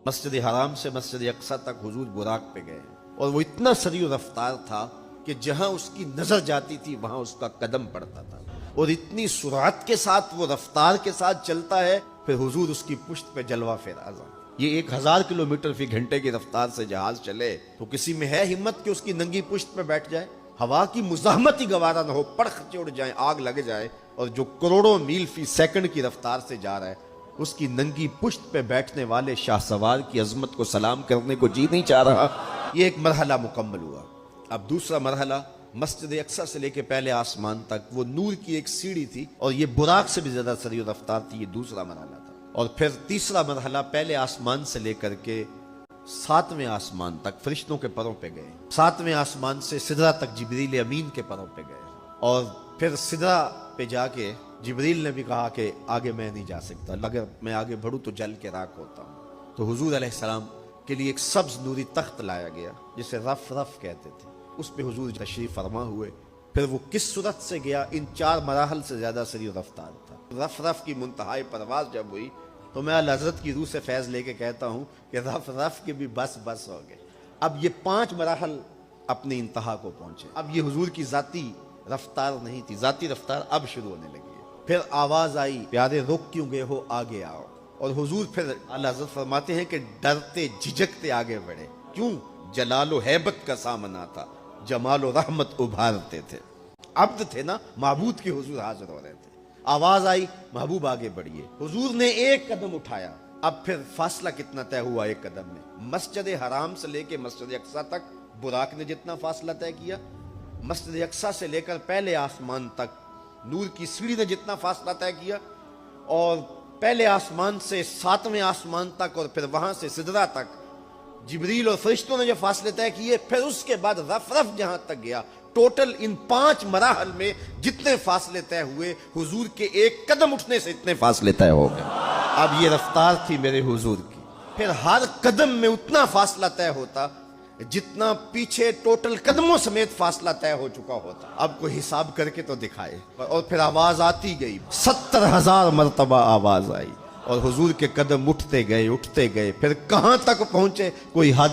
مسجد حرام سے مسجد اقصی تک حضور براق پہ گئے اور وہ اتنا سریع رفتار تھا کہ جہاں اس کی نظر جاتی تھی وہاں اس کا قدم پڑتا تھا، اور اتنی سرعت کے ساتھ وہ رفتار کے ساتھ چلتا ہے، پھر حضور اس کی پشت پہ جلوہ فراز۔ یہ 1000 کلومیٹر فی گھنٹے کی رفتار سے جہاز چلے تو کسی میں ہے ہمت کہ اس کی ننگی پشت پہ بیٹھ جائے؟ ہوا کی مزاحمت ہی گوارا نہ ہو، پڑخ اڑ جائیں، آگ لگ جائے، اور جو کروڑوں میل فی سیکنڈ کی رفتار سے جا رہا ہے اس کی ننگی پشت پہ بیٹھنے والے شاہ سوار کی عظمت کو سلام کرنے کو جی نہیں چاہ رہا۔ یہ ایک مرحلہ مکمل ہوا۔ اب دوسرا مرحلہ مسجد اقصی سے لے کے پہلے آسمان تک وہ نور کی ایک سیڑھی تھی، اور یہ براق سے بھی زیادہ سریع رفتار تھی۔ یہ دوسرا مرحلہ تھا۔ اور پھر تیسرا مرحلہ پہلے آسمان سے لے کر کے 7ویں آسمان تک فرشتوں کے پروں پہ گئے، 7ویں آسمان سے سدرہ تک جبریل امین کے پروں پہ گئے، اور پھر سدرہ پہ جا کے جبریل نے بھی کہا کہ آگے میں نہیں جا سکتا، اگر میں آگے بڑھوں تو جل کے راکھ ہوتا ہوں۔ تو حضور علیہ السلام کے لیے ایک سبز نوری تخت لایا گیا جسے رف رف کہتے تھے، اس پہ حضور تشریف فرما ہوئے۔ پھر وہ کس صورت سے گیا؟ ان 4 مراحل سے زیادہ سریع رفتار تھا۔ رف رف کی منتہائی پرواز جب ہوئی تو میں اعلی حضرت کی روح سے فیض لے کے کہتا ہوں کہ رف رف کے بھی بس بس ہو گئے۔ اب یہ 5 مراحل اپنی انتہا کو پہنچے۔ اب یہ حضور کی ذاتی رفتار نہیں تھی، ذاتی رفتار اب شروع ہونے لگی ہے۔ پھر آواز آئی، پیارے رک کیوں گئے ہو، آگے آؤ۔ اور حضور پھر اعلی حضرت فرماتے ہیں کہ ڈرتے جھجکتے آگے بڑھے۔ کیوں؟ جلال و ہیبت کا سامنا تھا، جمال و رحمت ابھارتے تھے۔ عبد تھے نا، معبود کے حضور حاضر ہو رہے تھے۔ آواز آئی، محبوب آگے بڑھیے۔ حضور نے ایک قدم اٹھایا۔ اب پھر فاصلہ کتنا طے ہوا ایک قدم میں؟ مسجد حرام سے لے کے مسجد اقصی تک براق نے جتنا فاصلہ طے کیا، مسجد اقصی سے لے کر پہلے آسمان تک نور کی سیڑھی نے جتنا فاصلہ طے کیا، اور پہلے آسمان سے 7ویں آسمان تک، اور پھر وہاں سے سدرہ تک جبریل اور فرشتوں نے جو فاصلے طے کیے، پھر اس کے بعد رف رف جہاں تک گیا، ٹوٹل ان 5 مراحل میں جتنے فاصلے طے ہوئے، حضور کے ایک قدم اٹھنے سے اتنے فاصلے طے ہو گئے۔ اب یہ رفتار تھی میرے حضور کی۔ پھر ہر قدم میں اتنا فاصلہ طے ہوتا جتنا پیچھے ٹوٹل قدموں سمیت فاصلہ طے ہو چکا ہوتا۔ اب کوئی حساب کر کے تو دکھائے۔ اور پھر آواز آتی گئی، 70,000 مرتبہ آواز آئی، اور حضور کے قدم اٹھتے گئے، پھر کہاں تک پہنچے کوئی حد